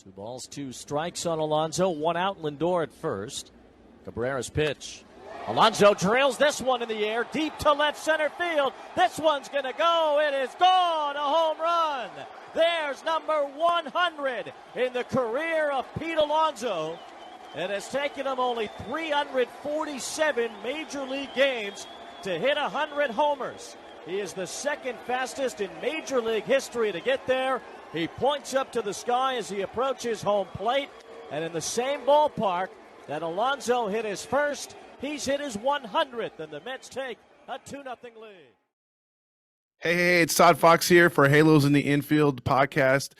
Two balls, two strikes on Alonso. One out, Lindor at first. Cabrera's pitch. Alonso drills this one in the air, deep to left center field. This one's going to go. It is gone. A home run. There's number 100 in the career of Pete Alonso. It has taken him only 347 Major League games to hit 100 homers. He is the second fastest in Major League history to get there. He points up to the sky as he approaches home plate. And in the same ballpark that Alonso hit his first, he's hit his 100th, and the Mets take a 2-0 lead. Hey, it's Todd Fox here for Halos in the Infield podcast.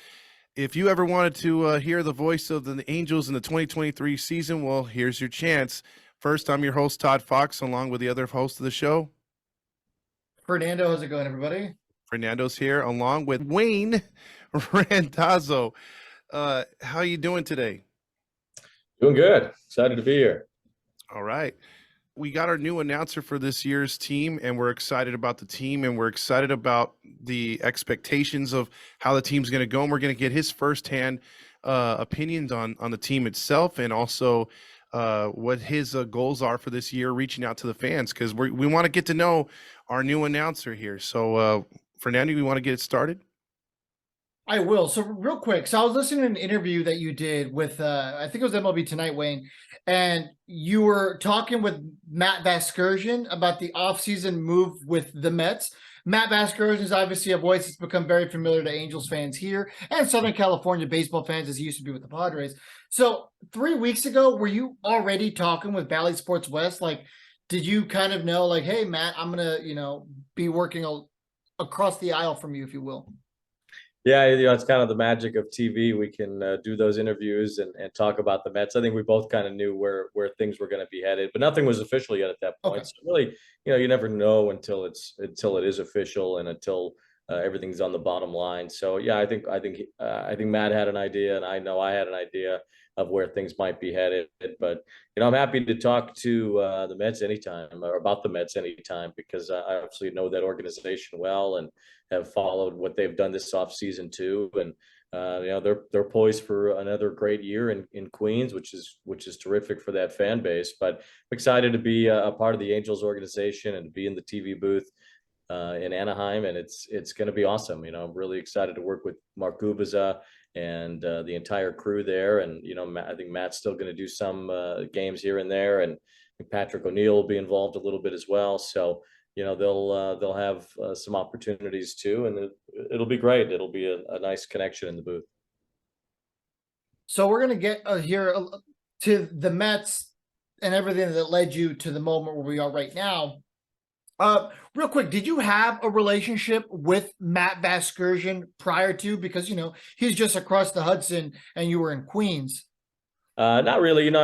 If you ever wanted to hear the voice of the Angels in the 2023 season, well, here's your chance. First, I'm your host, Todd Fox, along with the other host of the show. Fernando, how's it going, everybody? Fernando's here, along with Wayne Randazzo. How you doing today? Doing good. Excited to be here. All right. We got our new announcer for this year's team, and we're excited about the team, and we're excited about the expectations of how the team's going to go. And we're going to get his firsthand opinions on the team itself, and also what his goals are for this year, reaching out to the fans, because we want to get to know our new announcer here. So, Fernando, you want to get it started? I will. So real quick. So I was listening to an interview that you did with, I think it was MLB Tonight, Wayne, and you were talking with Matt Vasgersian about the offseason move with the Mets. Matt Vasgersian is obviously a voice that's become very familiar to Angels fans here and Southern California baseball fans, as he used to be with the Padres. So 3 weeks ago, were you already talking with Bally Sports West? Like, did you kind of know, like, hey, Matt, I'm going to, be working across the aisle from you, if you will? Yeah, it's kind of the magic of TV. We can do those interviews and talk about the Mets. I think we both kind of knew where things were going to be headed, but nothing was official yet at that point. Okay. So really, you never know until it is official and until everything's on the bottom line. So yeah, I think Matt had an idea, and I know I had an idea of where things might be headed. But I'm happy to talk to the Mets anytime, or about the Mets anytime, because I obviously know that organization well and have followed what they've done this offseason too. And they're poised for another great year in Queens, which is terrific for that fan base. But I'm excited to be a part of the Angels organization and to be in the TV booth in Anaheim, and it's going to be awesome. I'm really excited to work with Mark Gubiza and the entire crew there. And I think Matt's still going to do some games here and there, and Patrick O'Neill will be involved a little bit as well. So they'll have some opportunities too, and it'll be great. It'll be a nice connection in the booth. So we're going to get here to the Mets and everything that led you to the moment where we are right now. Real quick, did you have a relationship with Matt Vasgersian prior to, because he's just across the Hudson and you were in Queens? Not really.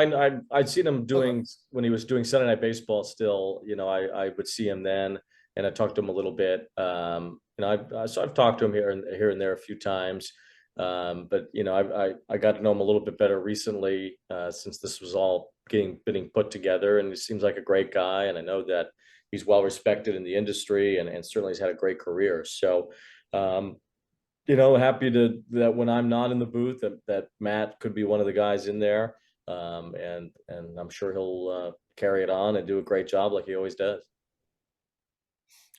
I'd seen him doing when he was doing Sunday Night Baseball still. I would see him then, and I talked to him a little bit. So I've talked to him here and there a few times. But I got to know him a little bit better recently since this was all being put together, and he seems like a great guy, and I know that he's well respected in the industry, and certainly has had a great career. So, happy that when I'm not in the booth, that Matt could be one of the guys in there, and I'm sure he'll carry it on and do a great job like he always does.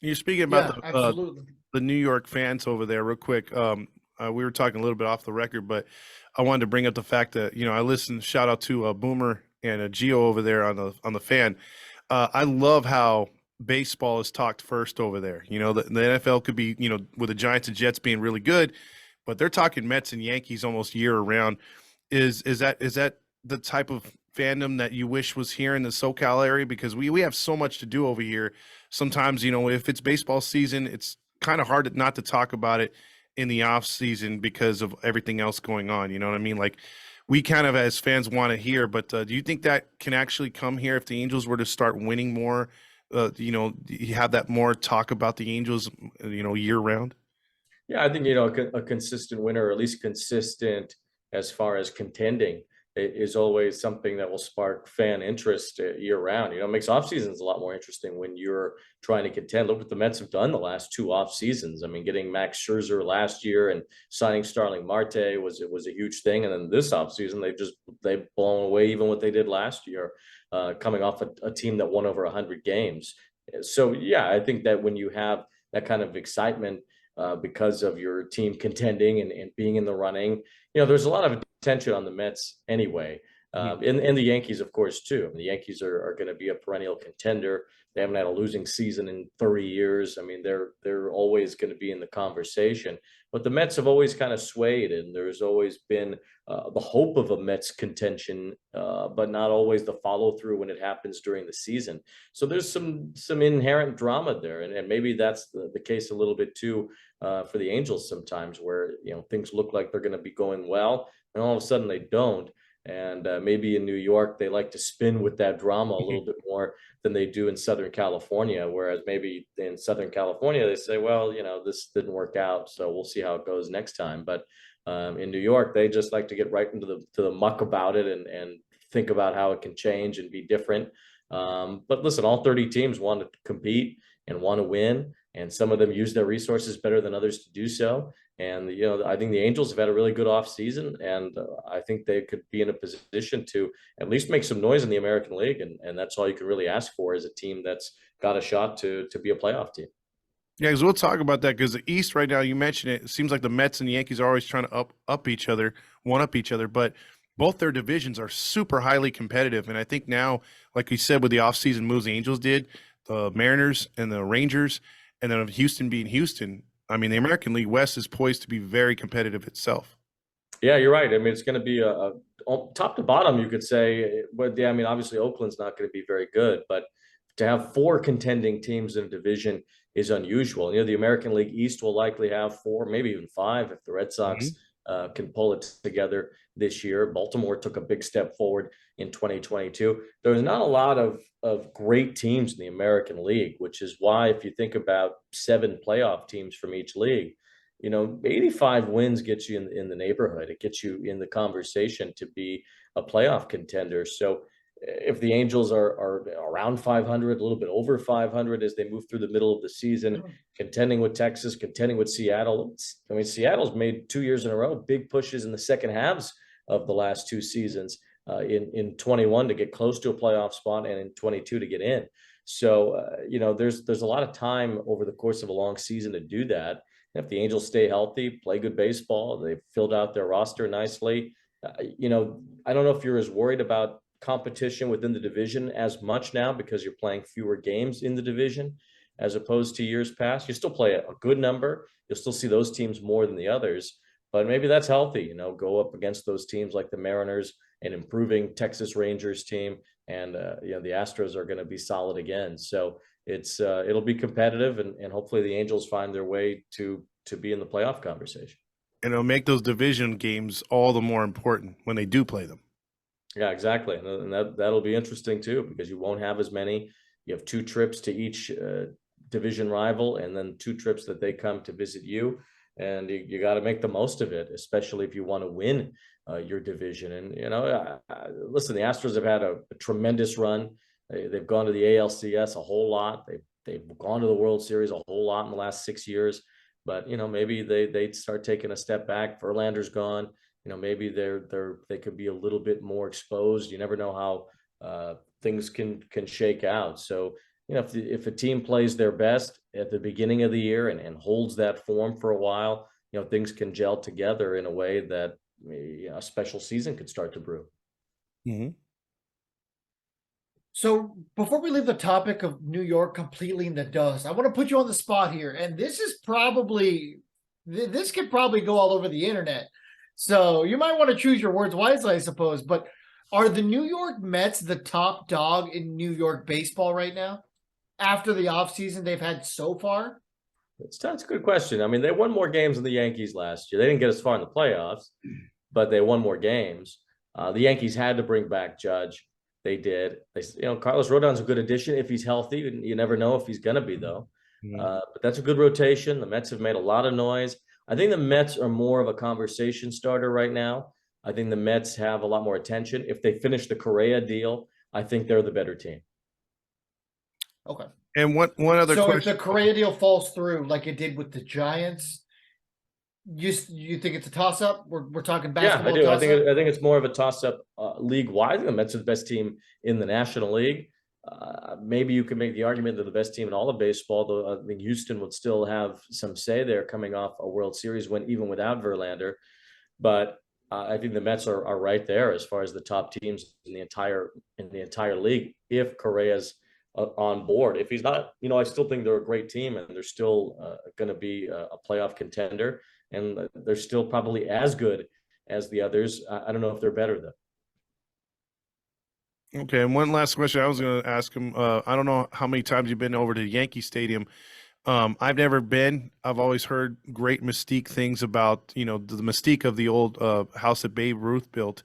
You're speaking about the New York fans over there real quick. We were talking a little bit off the record, but I wanted to bring up the fact that, I listened, shout out to Boomer and Gio over there on the fan. I love how baseball is talked first over there. The NFL could be, with the Giants and Jets being really good, but they're talking Mets and Yankees almost year around. Is that the type of fandom that you wish was here in the SoCal area? Because we have so much to do over here. Sometimes, if it's baseball season, it's kind of hard not to talk about it in the off season because of everything else going on. You know what I mean? Like, we kind of as fans want to hear, but do you think that can actually come here if the Angels were to start winning more? You have that more talk about the Angels, year round? Yeah, I think, a consistent winner, or at least consistent as far as contending, is always something that will spark fan interest year round. You know, it makes off seasons a lot more interesting when you're trying to contend. Look what the Mets have done the last 2 off seasons. I mean, getting Max Scherzer last year and signing Starling Marte was a huge thing. And then this off season, they've blown away even what they did last year, coming off a team that won over 100 games. So yeah, I think that when you have that kind of excitement because of your team contending and being in the running, you know, there's a lot of attention on the Mets anyway. And the Yankees, of course, too. I mean, the Yankees are going to be a perennial contender. They haven't had a losing season in 30 years. I mean, they're always going to be in the conversation. But the Mets have always kind of swayed, and there's always been the hope of a Mets contention, but not always the follow through when it happens during the season. So there's some inherent drama there, and maybe that's the case a little bit too for the Angels sometimes, where you know things look like they're going to be going well, and all of a sudden they don't. And maybe in New York, they like to spin with that drama a little bit more than they do in Southern California. Whereas maybe in Southern California, they say, well, you know, this didn't work out, so we'll see how it goes next time. But in New York, they just like to get right into the muck about it and think about how it can change and be different. But listen, all 30 teams want to compete and want to win, and some of them use their resources better than others to do so. And, you know, I think the Angels have had a really good offseason, and I think they could be in a position to at least make some noise in the American League. And that's all you can really ask for is a team that's got a shot to be a playoff team. Yeah, because we'll talk about that because the East right now, you mentioned it seems like the Mets and the Yankees are always trying to up each other, one up each other, but both their divisions are super highly competitive. And I think now, like you said, with the offseason moves the Angels did, the Mariners and the Rangers, and then Houston being Houston, I mean, the American League West is poised to be very competitive itself. Yeah, you're right. I mean, it's going to be a top to bottom, you could say. But yeah, I mean, obviously Oakland's not going to be very good, but to have 4 contending teams in a division is unusual. You know, the American League East will likely have 4, maybe even 5 if the Red Sox can pull it together this year. Baltimore took a big step forward in 2022. There's not a lot of great teams in the American League, which is why if you think about 7 playoff teams from each league, you know, 85 wins gets you in the neighborhood. It gets you in the conversation to be a playoff contender. So if the Angels are around 500, a little bit over 500 as they move through the middle of the season, contending with Texas, contending with Seattle. I mean, Seattle's made 2 years in a row big pushes in the second halves of the last 2 seasons, in 21 to get close to a playoff spot and in 22 to get in. So, you know, there's a lot of time over the course of a long season to do that. And if the Angels stay healthy, play good baseball, they've filled out their roster nicely. You know, I don't know if you're as worried about competition within the division as much now because you're playing fewer games in the division as opposed to years past. You still play a good number. You'll still see those teams more than the others, but maybe that's healthy, you know, go up against those teams like the Mariners, an improving Texas Rangers team, and you know, the Astros are going to be solid again. So it's it'll be competitive, and hopefully the Angels find their way to be in the playoff conversation. And it'll make those division games all the more important when they do play them. Yeah, exactly. And that'll be interesting too, because you won't have as many. You have 2 trips to each division rival, and then 2 trips that they come to visit you. And you got to make the most of it, especially if you want to win your division. And, you know, listen, the Astros have had a tremendous run. They've gone to the ALCS a whole lot. They've gone to the World Series a whole lot in the last 6 years. But, you know, maybe they start taking a step back. Verlander's gone. You know, maybe they could be a little bit more exposed. You never know how things can shake out. So, you know, if a team plays their best at the beginning of the year and holds that form for a while, you know, things can gel together in a way that, you know, a special season could start to brew. Mm-hmm. So before we leave the topic of New York completely in the dust, I want to put you on the spot here. And this could probably go all over the internet. So you might want to choose your words wisely, I suppose. But are the New York Mets the top dog in New York baseball right now after the offseason they've had so far? That's a good question. I mean, they won more games than the Yankees last year. They didn't get as far in the playoffs, but they won more games. The Yankees had to bring back Judge. They did. You know, Carlos Rodon's a good addition if he's healthy. You never know if he's going to be, though. But that's a good rotation. The Mets have made a lot of noise. I think the Mets are more of a conversation starter right now. I think the Mets have a lot more attention. If they finish the Correa deal, I think they're the better team. Okay. And one other So if the question. Correa deal falls through like it did with the Giants, you think it's a toss up? We're talking Yeah, I basketball do. toss up. I think it's more of a toss up league wide. The Mets are the best team in the National League. Maybe you could make the argument they're the best team in all of baseball, though I think Houston would still have some say there coming off a World Series win, even without Verlander. But I think the Mets are right there as far as the top teams in the entire league. If Correa's on board, if he's not, I still think they're a great team and they're still going to be a playoff contender, and they're still probably as good as the others. I don't know if they're better though. Okay, and one last question I was going to ask him. I don't know how many times you've been over to Yankee Stadium. I've never been. I've always heard great mystique things about, the mystique of the old house that Babe Ruth built.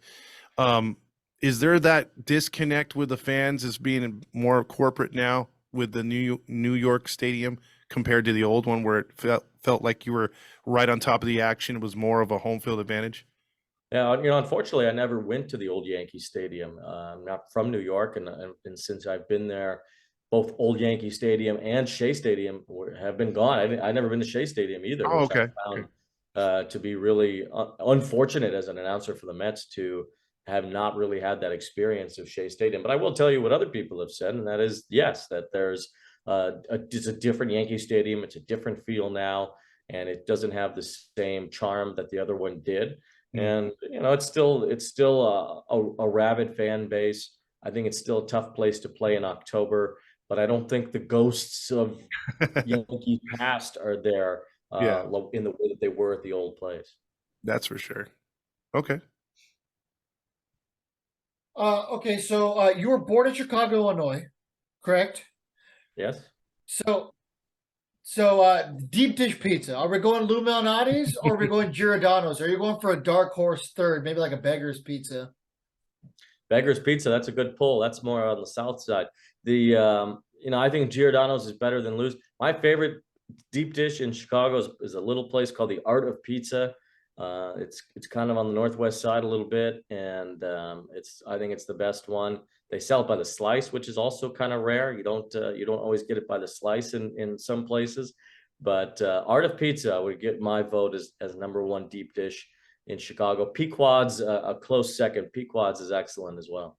Is there that disconnect with the fans as being more corporate now with the New York Stadium compared to the old one, where it felt like you were right on top of the action? It was more of a home field advantage. Yeah, unfortunately, I never went to the old Yankee Stadium. I'm not from New York, and since I've been there, both old Yankee Stadium and Shea Stadium have been gone. I never been to Shea Stadium either, Oh, which I okay. found to be really unfortunate as an announcer for the Mets to have not really had that experience of Shea Stadium. But I will tell you what other people have said, and that is, yes, that there's it's a different Yankee Stadium. It's a different feel now, and it doesn't have the same charm that the other one did. And it's still a rabid fan base. I think it's still a tough place to play in October, but I don't think the ghosts of Yankee past are there Yeah, in the way that they were at the old place. that's for sure. Okay. Okay, so you were born in Chicago, Illinois, correct? Yes. So deep dish pizza. Are we going Lou Malnati's or are we going Giordano's? Are you going for a dark horse third, maybe like a beggar's pizza? Beggar's Pizza, that's a good pull. That's more on the south side. I think Giordano's is better than Lou's. My favorite deep dish in Chicago is a little place called the Art of Pizza. It's kind of on the northwest side a little bit, and I think it's the best one. They sell it by the slice, which is also kind of rare. You don't always get it by the slice in some places, but Art of Pizza would get my vote as number one deep dish in Chicago. Pequod's a close second. Pequod's is excellent as well.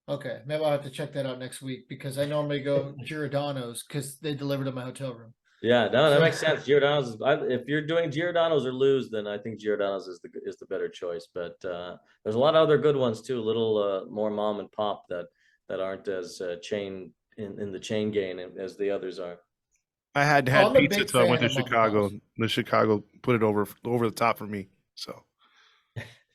Okay, maybe I'll have to check that out next week because I normally go Giordano's because they deliver to my hotel room. Yeah, no, that makes sense. Giordano's, if you're doing Giordano's or Lou's, then I think Giordano's is the better choice. But there's a lot of other good ones too, a little more mom and pop that aren't as chain in the chain game as the others are. I had I'm a pizza big till I went fan to of mom and Chicago. pops. The Chicago put it over the top for me. So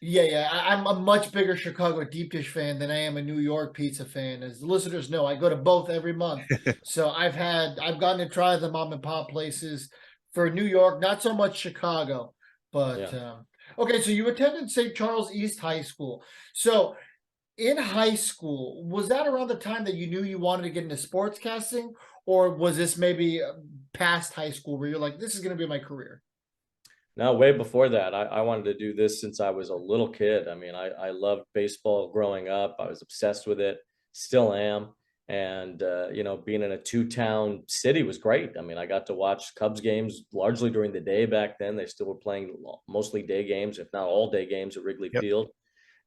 Yeah. I'm a much bigger Chicago deep dish fan than I am a New York pizza fan. As the listeners know, I go to both every month. So I've gotten to try the mom and pop places for New York, not so much Chicago. But Yeah. okay, so you attended St. Charles East High School. So in high school, was that around the time that you knew you wanted to get into sportscasting, or was this maybe past high school where you're like, this is going to be my career? No, way before that. I wanted to do this since I was a little kid. I mean, I loved baseball growing up. I was obsessed with it, still am. And, being in a two-town city was great. I mean, I got to watch Cubs games largely during the day back then. They still were playing mostly day games, if not all day games at Wrigley yep. Field,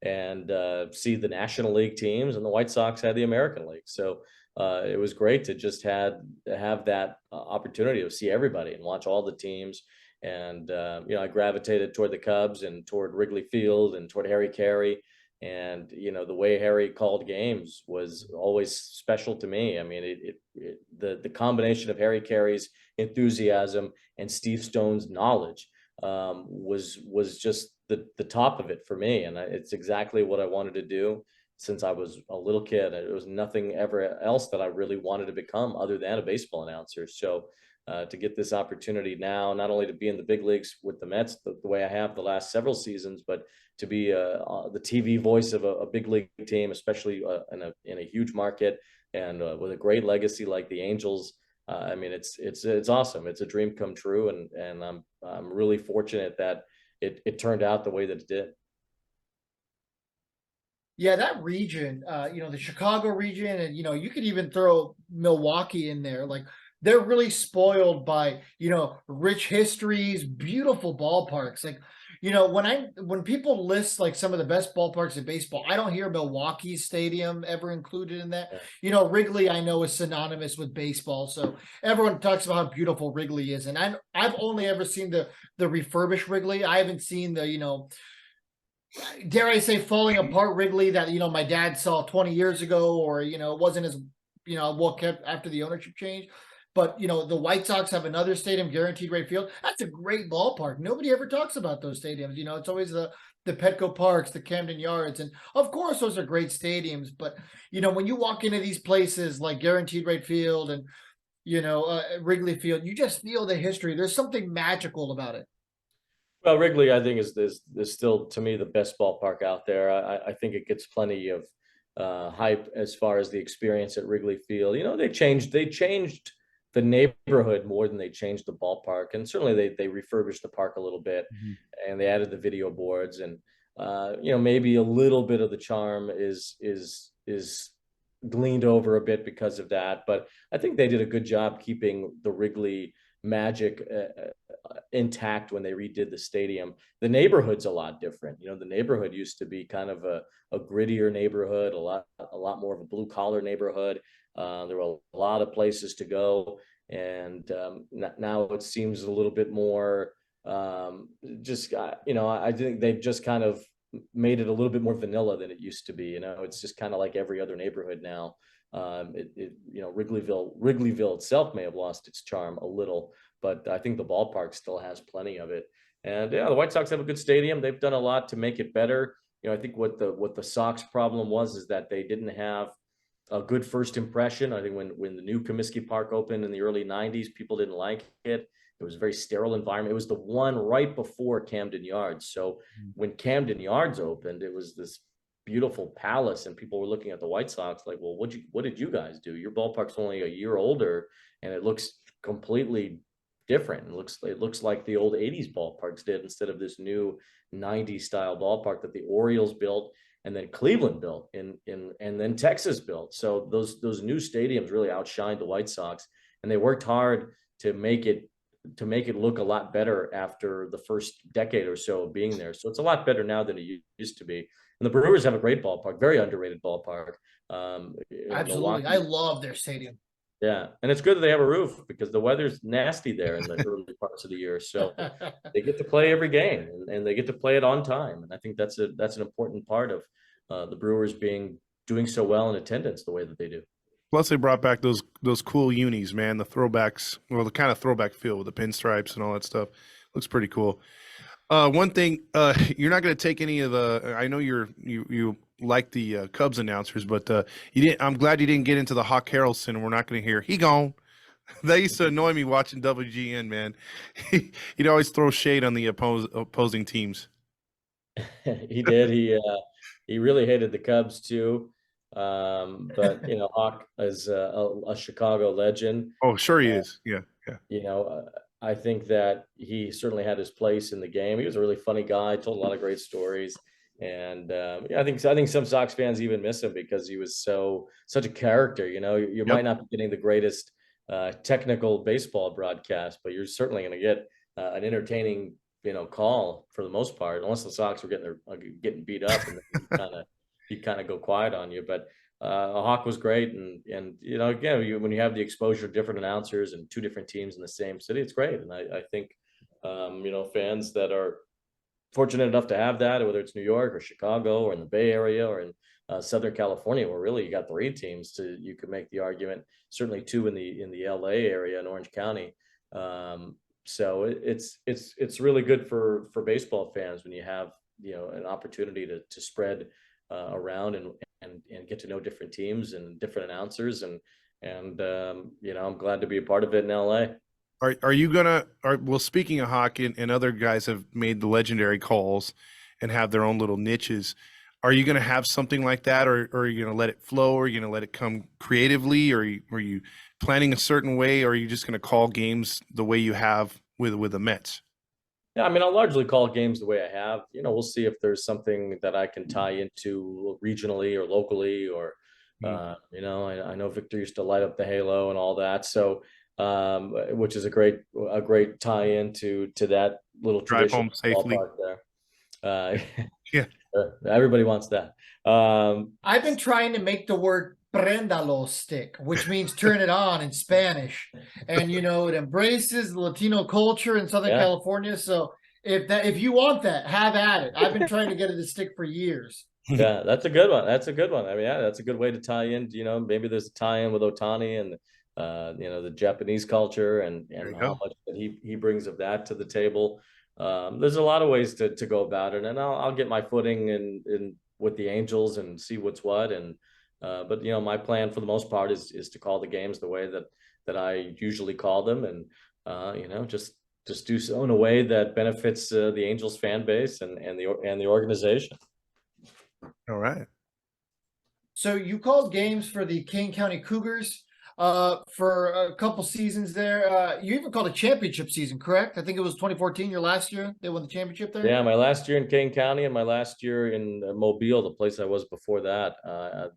and see the National League teams, and the White Sox had the American League. So it was great to just have that opportunity to see everybody and watch all the teams. And I gravitated toward the Cubs and toward Wrigley Field and toward Harry Carey. And the way Harry called games was always special to me. I mean, the combination of Harry Carey's enthusiasm and Steve Stone's knowledge was just the top of it for me. And it's exactly what I wanted to do since I was a little kid. There was nothing ever else that I really wanted to become other than a baseball announcer. So to get this opportunity now, not only to be in the big leagues with the Mets the way I have the last several seasons, but to be the TV voice of a big league team, especially in a huge market and with a great legacy like the Angels. I mean, it's awesome. It's a dream come true, and I'm really fortunate that it turned out the way that it did. Yeah, that region, the Chicago region, and you could even throw Milwaukee in there. Like they're really spoiled by, rich histories, beautiful ballparks. Like, when people list like some of the best ballparks in baseball, I don't hear Milwaukee Stadium ever included in that. Wrigley I know is synonymous with baseball, so everyone talks about how beautiful Wrigley is, and I've only ever seen the refurbished Wrigley. I haven't seen the dare I say falling apart Wrigley that my dad saw 20 years ago, or it wasn't as well kept after the ownership change. But the White Sox have another stadium, Guaranteed Rate Field. That's a great ballpark. Nobody ever talks about those stadiums. It's always the Petco Parks, the Camden Yards, and of course those are great stadiums. But when you walk into these places like Guaranteed Rate Field and Wrigley Field, you just feel the history. There's something magical about it. Well, Wrigley, I think is still to me the best ballpark out there. I think it gets plenty of hype as far as the experience at Wrigley Field. They changed the neighborhood more than they changed the ballpark, and certainly they refurbished the park a little bit, and they added the video boards, and maybe a little bit of the charm is gleaned over a bit because of that. But I think they did a good job keeping the Wrigley magic intact when they redid the stadium. The neighborhood's a lot different. The neighborhood used to be kind of a grittier neighborhood, a lot more of a blue collar neighborhood. There were a lot of places to go, and now it seems a little bit more I think they've just kind of made it a little bit more vanilla than it used to be. It's just kind of like every other neighborhood now. Wrigleyville itself may have lost its charm a little, but I think the ballpark still has plenty of it. And the White Sox have a good stadium. They've done a lot to make it better. I think what the Sox problem was is that they didn't have a good first impression. I think when the new Comiskey Park opened in the early 90s, people didn't like it. It was a very sterile environment. It was the one right before Camden Yards. So when Camden Yards opened, it was this beautiful palace, and people were looking at the White Sox like, well, what did you guys do? Your ballpark's only a year older, and it looks completely different. It looks like the old 80s ballparks did, instead of this new 90s style ballpark that the Orioles built, and then Cleveland built, and then Texas built. So those new stadiums really outshined the White Sox, and they worked hard to make it look a lot better after the first decade or so of being there. So it's a lot better now than it used to be. And the Brewers have a great ballpark, very underrated ballpark. Absolutely. I love their stadium. Yeah. And it's good that they have a roof, because the weather's nasty there in the early parts of the year. So they get to play every game, and they get to play it on time. And I think that's an important part of the Brewers doing so well in attendance the way that they do. Plus, they brought back those cool unis, man. The throwbacks, well, the kind of throwback feel with the pinstripes and all that stuff. Looks pretty cool. One thing, you're not going to take any of the. I know you like the Cubs announcers, but you didn't. I'm glad you didn't get into the Hawk Harrelson, and we're not going to hear he gone. That used to annoy me watching WGN, man. He'd always throw shade on the opposing teams. He did. He really hated the Cubs too. But Hawk is a Chicago legend. Oh, sure he is. Yeah. I think that he certainly had his place in the game. He was a really funny guy, told a lot of great stories. And I think some Sox fans even miss him, because he was such a character. You might not be getting the greatest technical baseball broadcast, but you're certainly going to get an entertaining call for the most part, unless the Sox were getting beat up, and he kind of go quiet on you. But Hawk was great, and again, when you have the exposure to different announcers and two different teams in the same city, it's great. And I think fans that are fortunate enough to have that, whether it's New York or Chicago or in the Bay Area or in Southern California, where really you got three teams, you could make the argument, certainly two in the LA area in Orange County. So it's really good for baseball fans when you have an opportunity to spread around and get to know different teams and different announcers, and I'm glad to be a part of it in LA. Are you gonna? Well, speaking of hockey, and other guys have made the legendary calls and have their own little niches. Are you gonna have something like that, or are you gonna let it flow? Or are you gonna let it come creatively? Or are you planning a certain way? Or are you just gonna call games the way you have with the Mets? Yeah, I mean, I'll largely call games the way I have. We'll see if there's something that I can tie into regionally or locally, or I know Victor used to light up the halo and all that, so which is a great tie-in to that little Drive tradition home safely. ballpark there. Uh, Yeah. everybody wants that. I've been trying to make the word prendalo stick, which means turn it on in Spanish. And it embraces the Latino culture in Southern Yeah. California. So if you want that, have at it. I've been trying to get it to stick for years. Yeah, that's a good one. That's a good one. I mean, yeah, that's a good way to tie in. Maybe there's a tie-in with Otani and the Japanese culture and how much that he brings of that to the table. There's a lot of ways to go about it, and I'll get my footing in with the Angels and see what's what. And but my plan for the most part is to call the games the way that I usually call them, and just do so in a way that benefits the Angels fan base and the organization. All right. So you called games for the Kane County Cougars for a couple seasons there. You even called a championship season, correct? I think it was 2014, your last year. They won the championship there. Yeah, my last year in Kane County and my last year in Mobile, the place I was before that,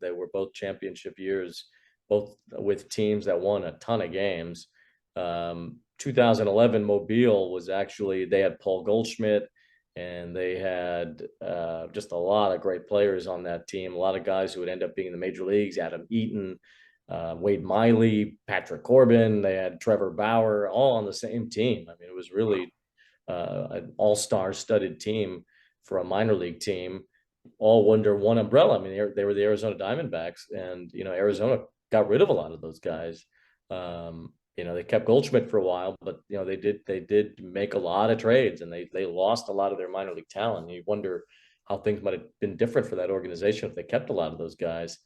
they were both championship years, both with teams that won a ton of games. 2011 Mobile was actually, they had Paul Goldschmidt, and they had just a lot of great players on that team. A lot of guys who would end up being in the major leagues. Adam Eaton, Wade Miley, Patrick Corbin. They had Trevor Bauer, all on the same team. I mean, it was really an all-star studded team for a minor league team, all under one umbrella. I mean, they were the Arizona Diamondbacks, and Arizona got rid of a lot of those guys. They kept Goldschmidt for a while, but they did make a lot of trades, and they lost a lot of their minor league talent. And you wonder how things might have been different for that organization if they kept a lot of those guys.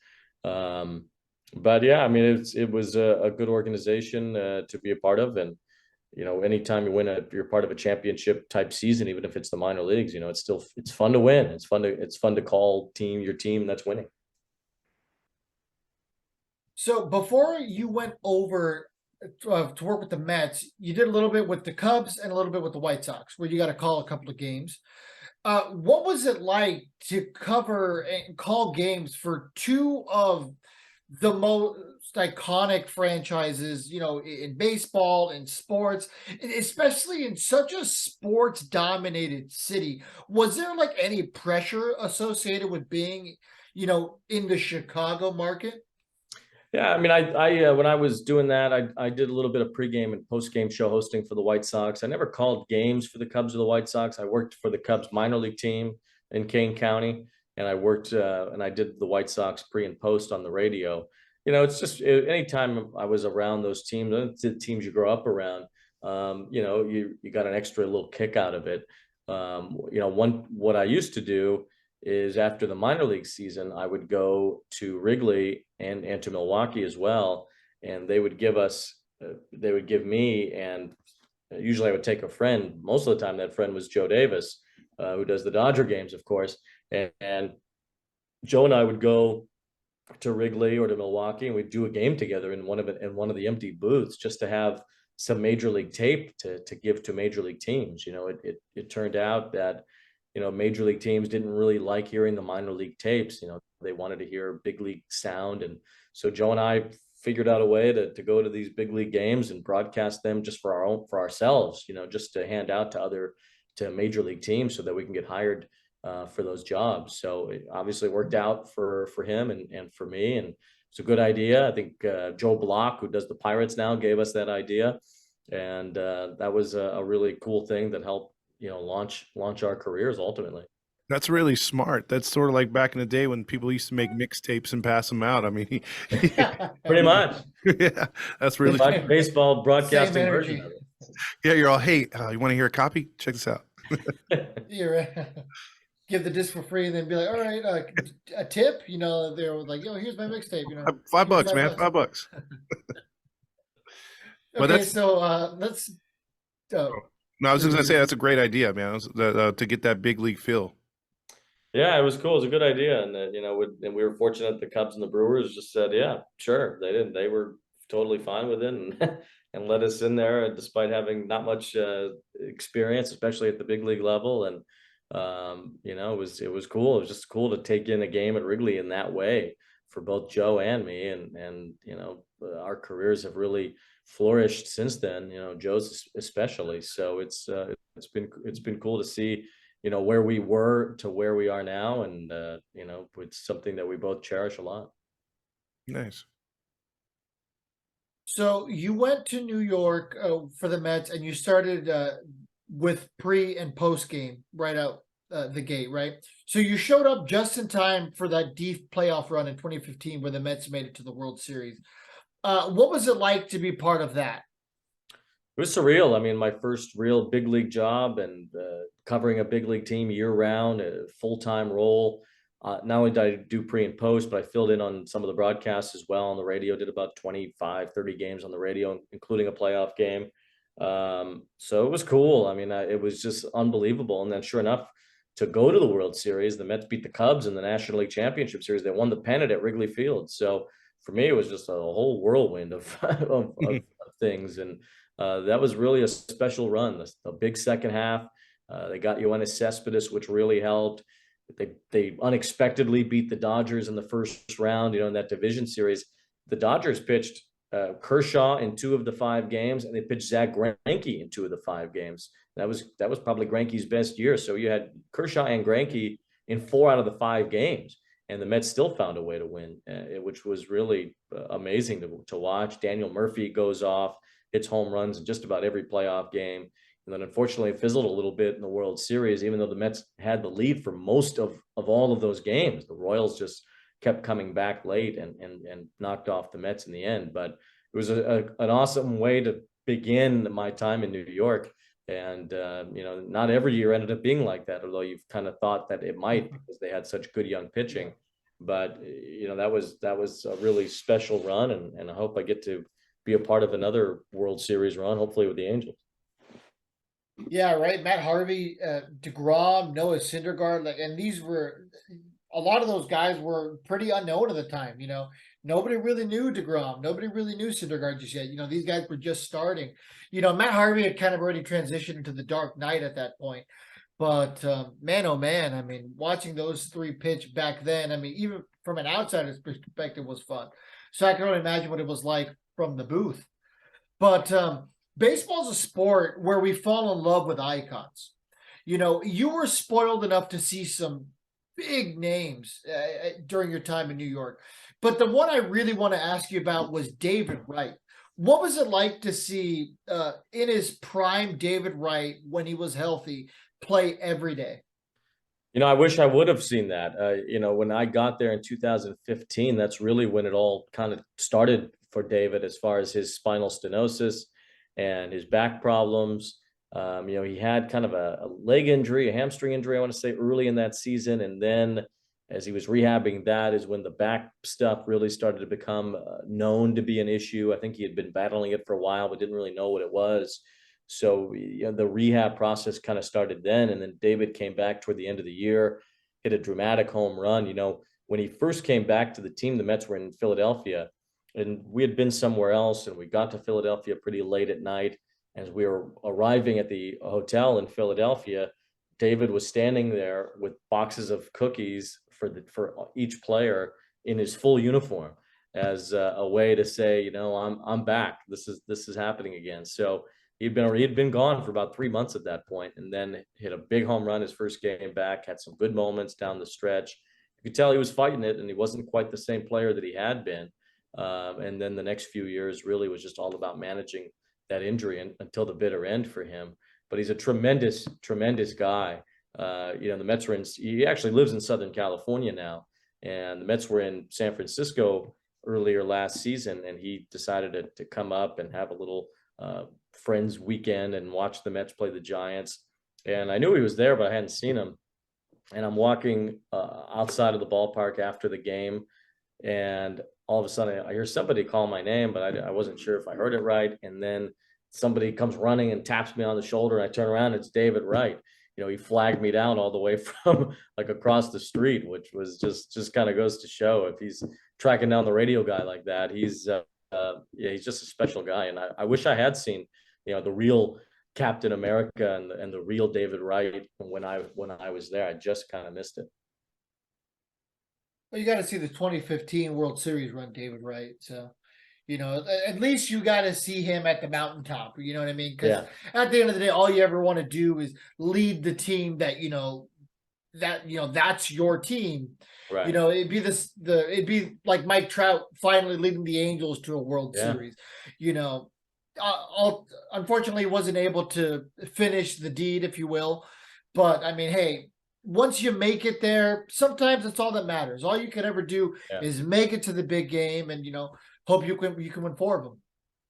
But yeah, I mean, it was a good organization to be a part of, and anytime you're part of a championship type season, even if it's the minor leagues, it's fun to win. It's fun to call your team that's winning. So before you went over to work with the Mets, you did a little bit with the Cubs and a little bit with the White Sox, where you got to call a couple of games. What was it like to cover and call games for two of the most iconic franchises, in baseball and sports, especially in such a sports dominated city? Was there like any pressure associated with being, in the Chicago market? Yeah, I mean, I when I was doing that, I did a little bit of pregame and postgame show hosting for the White Sox. I never called games for the Cubs or the White Sox. I worked for the Cubs minor league team in Kane County, and I worked and I did the White Sox pre and post on the radio. It's just anytime I was around those teams, the teams you grow up around, you got an extra little kick out of it. What I used to do is after the minor league season, I would go to Wrigley and to Milwaukee as well, and they would give me, and usually I would take a friend. Most of the time, that friend was Joe Davis, who does the Dodger games, of course, and Joe and I would go to Wrigley or to Milwaukee, and we'd do a game together in one of the empty booths, just to have some major league tape to give to major league teams. It turned out that major league teams didn't really like hearing the minor league tapes. They wanted to hear big league sound, and so Joe and I figured out a way to go to these big league games and broadcast them just for ourselves. Just to hand out to major league teams so that we can get hired for those jobs. So it obviously worked out for him and for me, and it's a good idea. I think Joe Block, who does the Pirates now, gave us that idea, and that was a really cool thing that helped launch our careers ultimately. That's really smart. That's sort of like back in the day when people used to make mixtapes and pass them out. I mean, pretty much. Yeah, that's really baseball broadcasting version of it. Yeah, you're all, hey, you want to hear a copy? Check this out. You're right. Give the disc for free and then be like, all right, a tip. They're like, here's my mixtape. $5, man, $5. Okay, so let's. No, I was just gonna say that's a great idea, man. To get that big league feel. Yeah, it was cool. It was a good idea, and and we were fortunate. The Cubs and the Brewers just said, "Yeah, sure." They were totally fine with it, and let us in there, despite having not much experience, especially at the big league level. And it was cool. It was just cool to take in a game at Wrigley in that way for both Joe and me. And our careers have really flourished since then. Joe's especially. So it's been cool to see where we were to where we are now, and it's something that we both cherish a lot. Nice. So you went to New York for the Mets, and you started with pre and post game right out the gate, right? So you showed up just in time for that deep playoff run in 2015 where the Mets made it to the World Series. What was it like to be part of that? It was surreal. I mean, my first real big league job, and covering a big league team year round, a full-time role. Not only did I do pre and post, but I filled in on some of the broadcasts as well on the radio, did about 25, 30 games on the radio, including a playoff game. So it was cool. I mean, it was just unbelievable. And then sure enough, to go to the World Series, the Mets beat the Cubs in the National League Championship Series. They won the pennant at Wrigley Field. So for me, it was just a whole whirlwind of things. And that was really a special run. The big second half, they got Yoenis Cespedes, which really helped. They unexpectedly beat the Dodgers in the first round, in that division series. The Dodgers pitched Kershaw in 2 of the 5 games, and they pitched Zach Greinke in 2 of the 5 games. That was probably Greinke's best year. So you had Kershaw and Greinke in 4 out of the 5 games, and the Mets still found a way to win, which was really amazing to watch. Daniel Murphy goes off, hits home runs in just about every playoff game. And then unfortunately it fizzled a little bit in the World Series, even though the Mets had the lead for most of all of those games. The Royals just kept coming back late and knocked off the Mets in the end. But it was an awesome way to begin my time in New York. And, not every year ended up being like that, although you've kind of thought that it might, because they had such good young pitching. But, that was a really special run. And I hope I get to be a part of another World Series run, hopefully with the Angels. Yeah, right. Matt Harvey, DeGrom, Noah Syndergaard, and these were a lot of those guys were pretty unknown at the time. Nobody really knew DeGrom, nobody really knew Syndergaard just yet. These guys were just starting. Matt Harvey had kind of already transitioned into the dark night at that point. But man, oh man, I mean, watching those 3 pitch back then, I mean, even from an outsider's perspective, was fun. So I can only imagine what it was like from the booth. But baseball's a sport where we fall in love with icons. You were spoiled enough to see some big names during your time in New York. But the one I really want to ask you about was David Wright. What was it like to see in his prime David Wright, when he was healthy, play every day? I wish I would have seen that. When I got there in 2015, that's really when it all kind of started for David, as far as his spinal stenosis and his back problems. He had kind of a leg injury, a hamstring injury, I want to say, early in that season. And then as he was rehabbing that is when the back stuff really started to become known to be an issue. I think he had been battling it for a while, but didn't really know what it was. So the rehab process kind of started then. And then David came back toward the end of the year, hit a dramatic home run. When he first came back to the team, the Mets were in Philadelphia, and we had been somewhere else, and we got to Philadelphia pretty late at night. As we were arriving at the hotel in Philadelphia, David was standing there with boxes of cookies for each player in his full uniform, as a way to say, I'm back. This is happening again. So he'd been gone for about 3 months at that point, and then hit a big home run his first game back, had some good moments down the stretch. You could tell he was fighting it, and he wasn't quite the same player that he had been. And then the next few years really was just all about managing that injury until the bitter end for him. But he's a tremendous, tremendous guy. The Mets were he actually lives in Southern California now, and the Mets were in San Francisco earlier last season, and he decided to come up and have a little friends weekend and watch the Mets play the Giants. And I knew he was there, but I hadn't seen him. And I'm walking outside of the ballpark after the game, and all of a sudden I hear somebody call my name, but I wasn't sure if I heard it right. And then somebody comes running and taps me on the shoulder, and I turn around, it's David Wright. He flagged me down all the way from like across the street, which was just kind of goes to show, if he's tracking down the radio guy like that, he's just a special guy. And I wish I had seen, the real Captain America and the real David Wright when I was there. I just kind of missed it. Well, you got to see the 2015 World Series run, David Wright. So, at least you got to see him at the mountaintop. You know what I mean? Because at the end of the day, all you ever want to do is lead the team that's your team. Right. It'd be like Mike Trout finally leading the Angels to a World Series. Unfortunately, wasn't able to finish the deed, if you will. But I mean, hey, once you make it there, sometimes that's all that matters. All you can ever do is make it to the big game, and hope you can win 4 of them.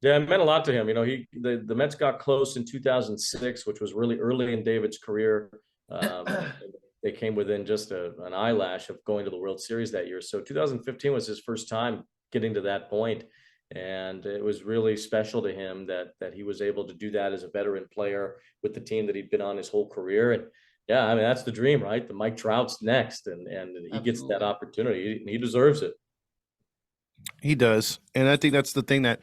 Yeah, it meant a lot to him. The Mets got close in 2006, which was really early in David's career. They came within just an eyelash of going to the World Series that year. So 2015 was his first time getting to that point. And it was really special to him that he was able to do that as a veteran player with the team that he'd been on his whole career. And yeah, I mean, that's the dream, right? The Mike Trout's next, and he gets that opportunity. He deserves it. He does. And I think that's the thing that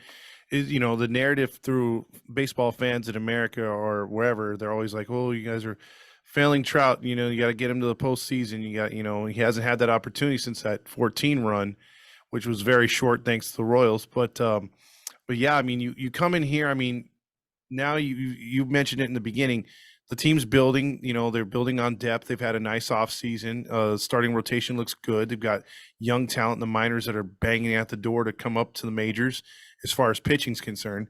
is, the narrative through baseball fans in America or wherever, they're always like, oh, you guys are failing Trout. You got to get him to the postseason. You got, he hasn't had that opportunity since that 14 run, which was very short thanks to the Royals. But yeah, I mean, you come in here. I mean, now you mentioned it in the beginning. The team's building. They're building on depth. They've had a nice offseason. Starting rotation looks good. They've got young talent in the minors that are banging at the door to come up to the majors as far as pitching's concerned.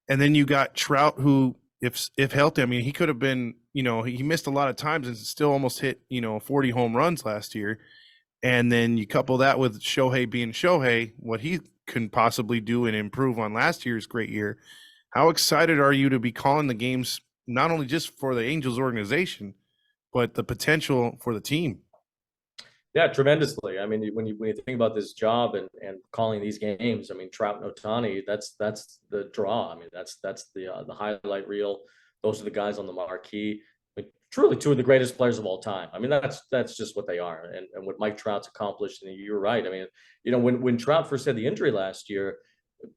And then you got Trout, who, if healthy, I mean, he could have been, he missed a lot of times and still almost hit, 40 home runs last year. And then you couple that with Shohei being Shohei, what he can possibly do and improve on last year's great year. How excited are you to be calling the games, not only just for the Angels organization, but the potential for the team? Yeah, tremendously. I mean, when you think about this job and calling these games, I mean, Trout and Ohtani, that's the draw. I mean, that's the highlight reel. Those are the guys on the marquee. I mean, truly 2 of the greatest players of all time. I mean, that's just what they are. And what Mike Trout's accomplished, and you're right. I mean, when Trout first had the injury last year,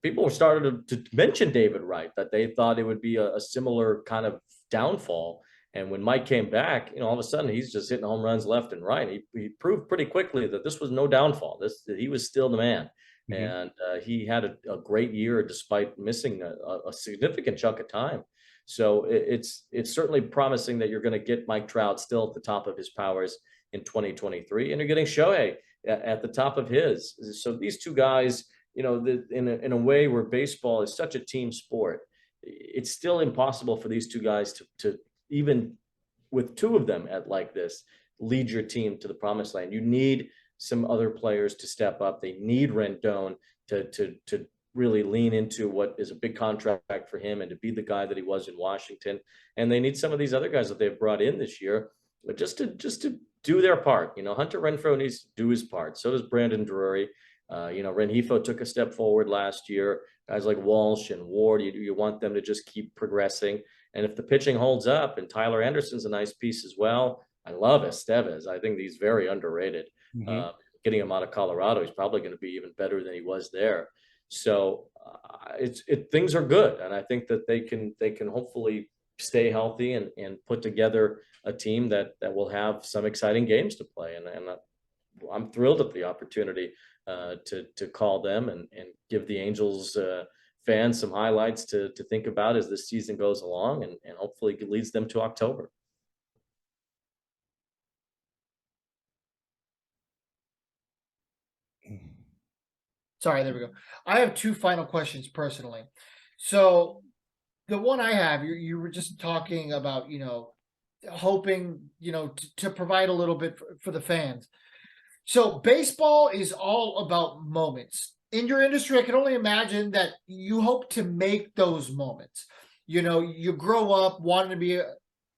people were starting to mention David Wright, that they thought it would be a similar kind of downfall. And when Mike came back, all of a sudden he's just hitting home runs left and right. He proved pretty quickly that this was no downfall. He was still the man. Mm-hmm. And he had a great year despite missing a significant chunk of time. So it's certainly promising that you're going to get Mike Trout still at the top of his powers in 2023, and you're getting Shohei at the top of his. So these 2 guys, in a way where baseball is such a team sport, it's still impossible for these 2 guys to even with 2 of them at like this, lead your team to the promised land. You need some other players to step up. They need Rendon to really lean into what is a big contract for him and to be the guy that he was in Washington. And they need some of these other guys that they've brought in this year, but just to do their part. Hunter Renfroe needs to do his part. So does Brandon Drury. Rengifo took a step forward last year. Guys like Walsh and Ward, you want them to just keep progressing. And if the pitching holds up, and Tyler Anderson's a nice piece as well. I love Estevez. I think he's very underrated. Mm-hmm. Getting him out of Colorado, he's probably going to be even better than he was there. So things are good, and I think that they can hopefully stay healthy and put together a team that will have some exciting games to play. And I'm thrilled at the opportunity to call them and give the Angels fans some highlights to think about as this season goes along, and hopefully it leads them to October. Sorry, there we go. I have 2 final questions personally. So the one I have, you were just talking about, hoping, to provide a little bit for the fans. So baseball is all about moments. In your industry, I can only imagine that you hope to make those moments. You grow up wanting to be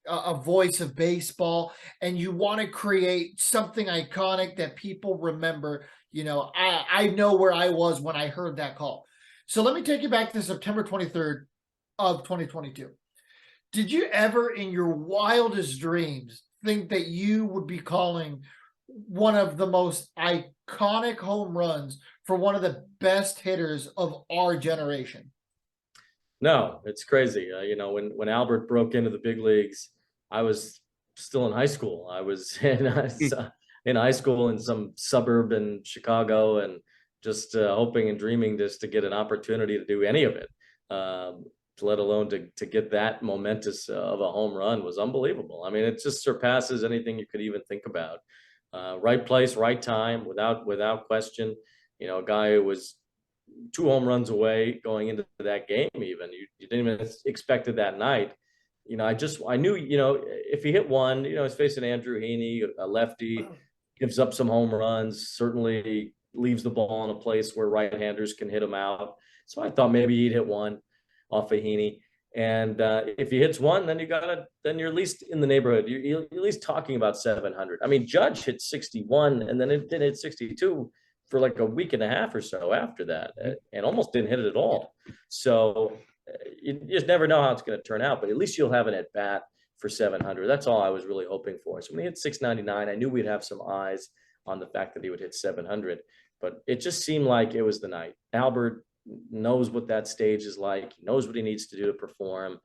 a voice of baseball, and you want to create something iconic that people remember. I know where I was when I heard that call. So let me take you back to September 23rd of 2022. Did you ever in your wildest dreams think that you would be calling one of the most iconic home runs for one of the best hitters of our generation? No, it's crazy. When Albert broke into the big leagues, I was still in high school. I was in high school in some suburb in Chicago, and just hoping and dreaming just to get an opportunity to do any of it. Um, let alone to get that momentous of a home run was unbelievable. I mean, it just surpasses anything you could even think about. Right place, right time, without question. A guy who was 2 home runs away going into that game. Even you didn't even expect it that night. I knew, if he hit one, he's facing Andrew Heaney, a lefty, gives up some home runs, certainly leaves the ball in a place where right-handers can hit him out. So I thought maybe he'd hit one off of Heaney. And if he hits one, then you're at least in the neighborhood. You're at least talking about 700. I mean, Judge hit 61, and then it did hit 62 for like a week and a half or so after that, and almost didn't hit it at all. So you just never know how it's going to turn out, but at least you'll have an at bat for 700. That's all I was really hoping for. So when he hit 699, I knew we'd have some eyes on the fact that he would hit 700, but it just seemed like it was the night. Albert knows what that stage is like. He knows what he needs to do to perform.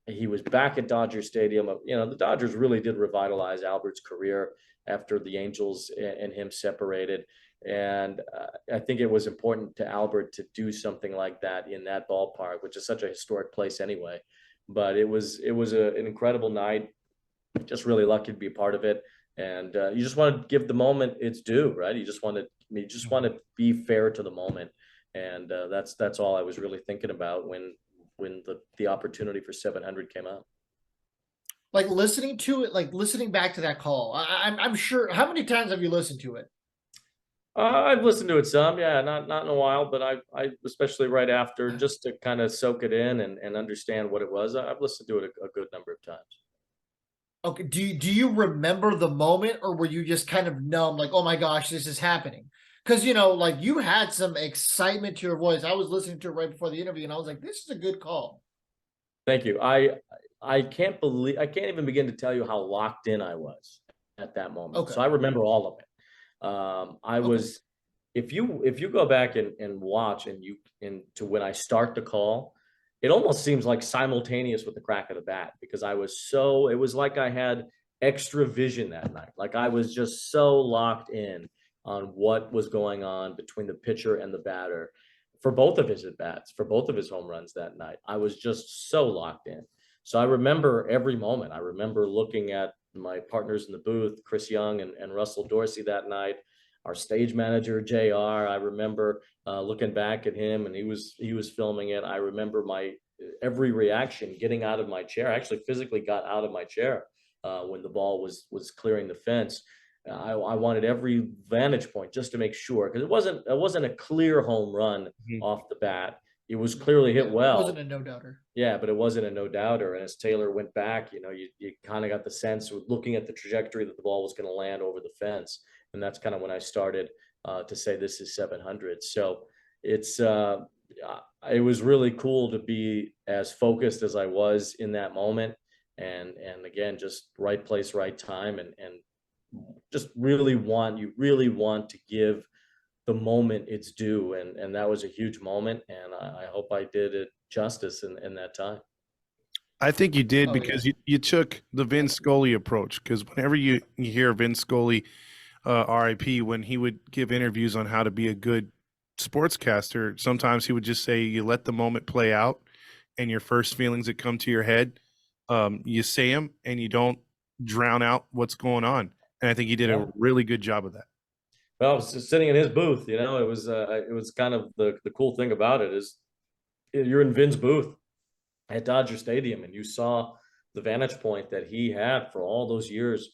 He was back at Dodger Stadium. The Dodgers really did revitalize Albert's career after the Angels and him separated. And I think it was important to Albert to do something like that in that ballpark, which is such a historic place anyway. But it was an incredible night. Just really lucky to be a part of it. And you just want to give the moment its due, right? You just want to be fair to the moment. And that's all I was really thinking about when the opportunity for 700 came out. Like listening to it, like listening back to that call, I'm sure. How many times have you listened to it? I've listened to it some, yeah, not in a while, but I especially right after, just to kind of soak it in and understand what it was. I've listened to it a good number of times. Okay. Do you remember the moment, or were you just kind of numb, like, oh my gosh, this is happening? Because like you had some excitement to your voice. I was listening to it right before the interview, and I was like, this is a good call. Thank you. I can't even begin to tell you how locked in I was at that moment. Okay. So I remember all of it. I was, if you go back and watch to when I start the call, it almost seems like simultaneous with the crack of the bat, because it was like I had extra vision that night. Like I was just so locked in on what was going on between the pitcher and the batter for both of his at bats, for both of his home runs that night. I was just so locked in. So I remember every moment. I remember looking at my partners in the booth, Chris Young and Russell Dorsey that night, our stage manager, JR. I remember looking back at him, and he was filming it. I remember my every reaction, getting out of my chair. I actually physically got out of my chair when the ball was clearing the fence. I wanted every vantage point just to make sure, because it wasn't a clear home run off the bat. It was clearly hit well. It wasn't a no-doubter. Yeah, but it wasn't a no-doubter. And as Taylor went back, you kind of got the sense, looking at the trajectory, that the ball was going to land over the fence. And that's kind of when I started to say this is 700. So it was really cool to be as focused as I was in that moment. And again, just right place, right time, and just really want to give the moment its due, and that was a huge moment, and I hope I did it justice in that time. I think you did, because you took the Vin Scully approach, because whenever you hear Vin Scully, RIP, when he would give interviews on how to be a good sportscaster, sometimes he would just say you let the moment play out, and your first feelings that come to your head, you say them, and you don't drown out what's going on. And I think he did a really good job of that. Well, I was just sitting in his booth. It was kind of the cool thing about it is you're in Vin's booth at Dodger Stadium, and you saw the vantage point that he had for all those years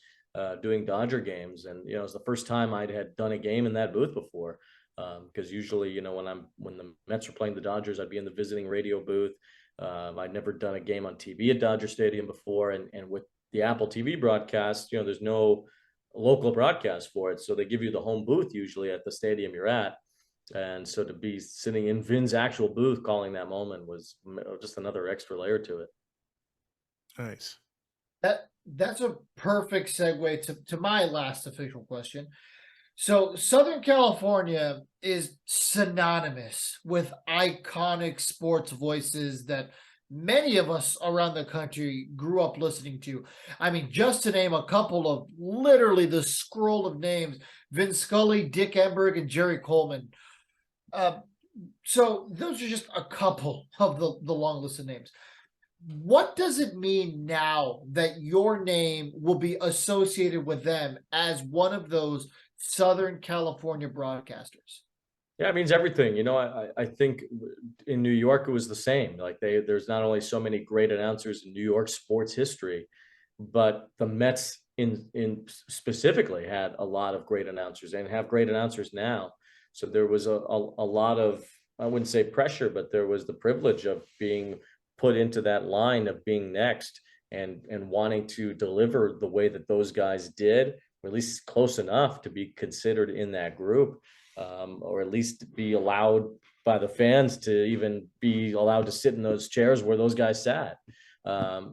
doing Dodger games. And it was the first time I had done a game in that booth before, because usually when the Mets were playing the Dodgers, I'd be in the visiting radio booth. I'd never done a game on TV at Dodger Stadium before, and with the Apple TV broadcast, there's no local broadcast for it, so they give you the home booth usually at the stadium you're at. And so to be sitting in Vin's actual booth calling that moment was just another extra layer to it. Nice. That's a perfect segue to my last official question. So Southern California is synonymous with iconic sports voices that many of us around the country grew up listening to. I mean, just to name a couple of literally the scroll of names: Vin Scully, Dick Enberg, and Jerry Coleman. Uh, so those are just a couple of the long list of names. What does it mean now that your name will be associated with them as one of those Southern California broadcasters? Yeah, it means everything. I think in New York it was the same. Like there's not only so many great announcers in New York sports history, but the Mets in specifically had a lot of great announcers and have great announcers now. So there was a lot of, I wouldn't say pressure, but there was the privilege of being put into that line of being next and wanting to deliver the way that those guys did, or at least close enough to be considered in that group, or at least be allowed by the fans to even be allowed to sit in those chairs where those guys sat.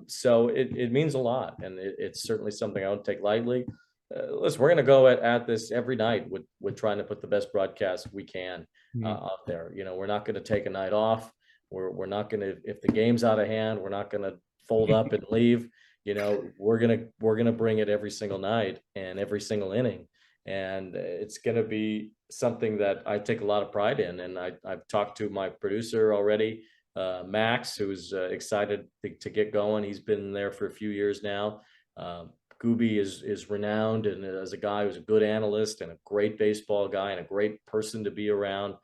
So it means a lot, and it's certainly something I don't take lightly. Listen, we're going to go at this every night with trying to put the best broadcast we can out there. We're not going to take a night off. We're not going to, if the game's out of hand, we're not going to fold up and leave. We're gonna bring it every single night and every single inning, and it's gonna be something that I take a lot of pride in. And I've talked to my producer already, Max, who's excited to get going. He's been there for a few years now. Gooby is renowned and as a guy who's a good analyst and a great baseball guy and a great person to be around.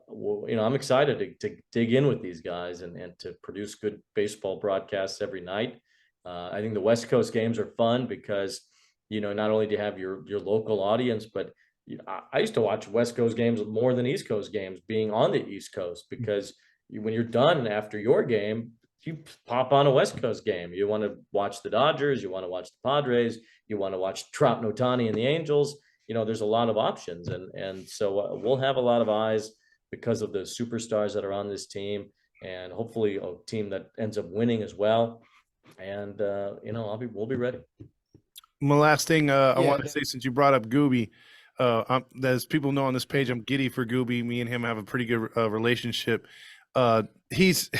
I'm excited to dig in with these guys and to produce good baseball broadcasts every night. I think the West Coast games are fun because, not only do you have your local audience, but I used to watch West Coast games more than East Coast games being on the East Coast, because when you're done after your game, you pop on a West Coast game. You want to watch the Dodgers, you want to watch the Padres, you want to watch Trout and Ohtani and the Angels. There's a lot of options. And so we'll have a lot of eyes because of the superstars that are on this team, and hopefully a team that ends up winning as well. And we'll be ready. My last thing I want to say, since you brought up Gooby, as people know on this page, I'm giddy for Gooby. Me and him have a pretty good relationship. He's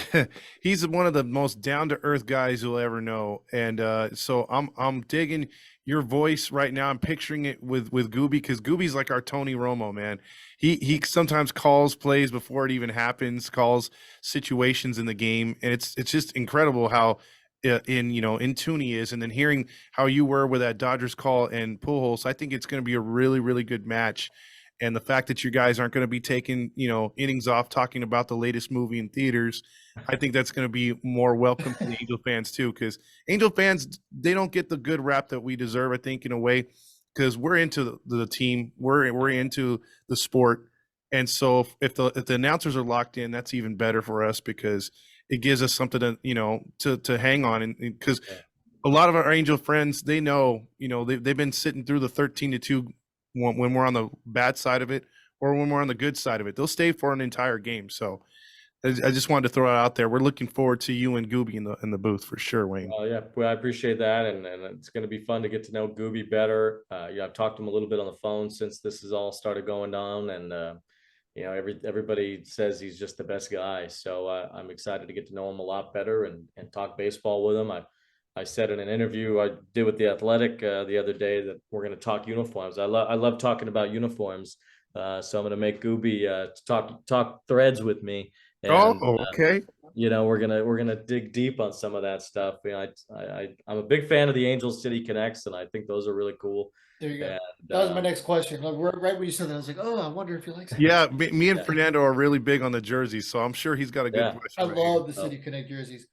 he's one of the most down to earth guys you'll ever know, and so I'm digging your voice right now. I'm picturing it with Gooby, because Gooby's like our Tony Romo, man. He sometimes calls plays before it even happens, calls situations in the game, and it's just incredible how in tune he is. And then hearing how you were with that Dodgers call and Pujols, I think it's going to be a really, really good match. And the fact that you guys aren't going to be taking, innings off talking about the latest movie in theaters, I think that's going to be more welcome to the Angel fans too, because Angel fans, they don't get the good rap that we deserve, I think, in a way, because we're into the team, we're into the sport. And so if the announcers are locked in, that's even better for us, because it gives us something to hang on. And because a lot of our Angel friends, they know, they've been sitting through the 13-2 when we're on the bad side of it, or when we're on the good side of it. They'll stay for an entire game. So I just wanted to throw it out there. We're looking forward to you and Gooby in the booth for sure, Wayne. Oh yeah, well, I appreciate that, and it's going to be fun to get to know Gooby better. I've talked to him a little bit on the phone since this has all started going down, and everybody says he's just the best guy. So I'm excited to get to know him a lot better and talk baseball with him. I said in an interview I did with The Athletic the other day that we're going to talk uniforms. I love talking about uniforms. So I'm going to make Gooby talk threads with me. And, okay. We're gonna dig deep on some of that stuff. I'm a big fan of the Angel City Connects, and I think those are really cool. There you go. And, that was my next question. Right when you said that, I was like, oh, I wonder if he likes it. Yeah, me and Fernando are really big on the jerseys, so I'm sure he's got a good question. I love the City Connect jerseys.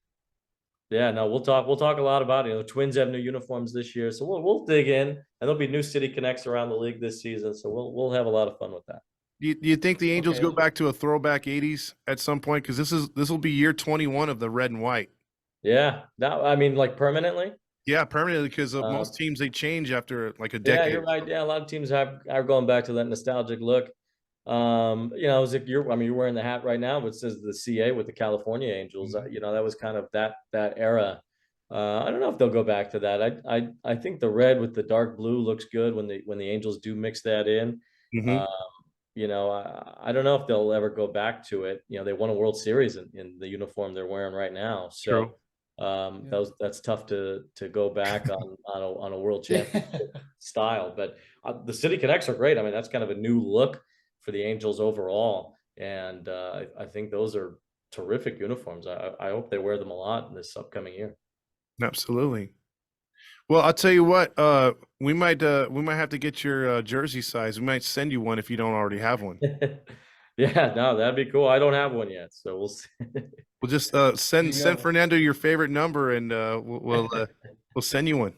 Yeah, no, we'll talk a lot about it. The Twins have new uniforms this year, so we'll dig in, and there'll be new City Connects around the league this season, so we'll have a lot of fun with that. Do you think the Angels go back to a throwback 80s at some point? Because this will be year 21 of the red and white. Yeah, like permanently. Yeah, permanently, because most teams, they change after like a decade. Yeah, you're right. Yeah, a lot of teams are going back to that nostalgic look. As if you're wearing the hat right now, which says the CA with the California Angels. That was kind of that era I don't know if they'll go back to that. I think the red with the dark blue looks good when the Angels do mix that in. Hmm. Um, I don't know if they'll ever go back to it. They won a World Series in the uniform they're wearing right now. True. So Yeah. that's tough to go back on a World Championship style. But the City Connects are great. I mean, that's kind of a new look for the Angels overall, and I think those are terrific uniforms. I hope they wear them a lot in this upcoming year. Absolutely. Well, I'll tell you what. We might have to get your jersey size. We might send you one if you don't already have one. Yeah, no, that'd be cool. I don't have one yet, so we'll see. We'll just There send you go. Fernando your favorite number, and we'll send you one.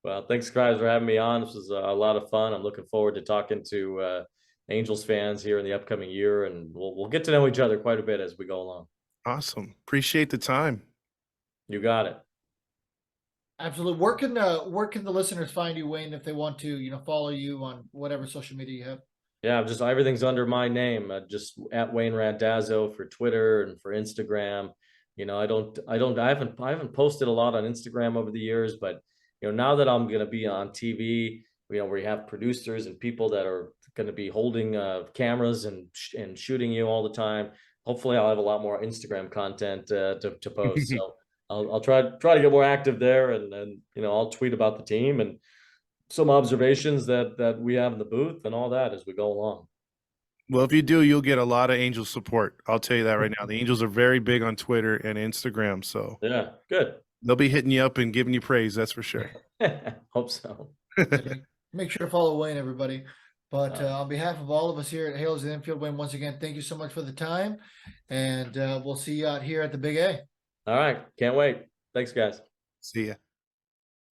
Well, thanks guys for having me on. This was a lot of fun. I'm looking forward to talking to Angels fans here in the upcoming year, and we'll get to know each other quite a bit as we go along. Awesome. Appreciate the time. You got it. Absolutely. Where can the listeners find you, Wayne, if they want to, follow you on whatever social media you have? Yeah, just everything's under my name. Just at Wayne Randazzo for Twitter and for Instagram. I haven't posted a lot on Instagram over the years, but now that I'm going to be on TV, where you have producers and people that are going to be holding cameras and shooting you all the time. Hopefully, I'll have a lot more Instagram content to post. So I'll try to get more active there, and I'll tweet about the team and some observations that we have in the booth and all that as we go along. Well, if you do, you'll get a lot of Angel support. I'll tell you that right now. The Angels are very big on Twitter and Instagram, so Yeah, good. they'll be hitting you up and giving you praise. That's for sure. Hope so. Make sure to follow Wayne, everybody. But on behalf of all of us here at Halos and Infield, Wayne, once again, thank you so much for the time, and we'll see you out here at the Big A. All right, can't wait. Thanks, guys. See ya.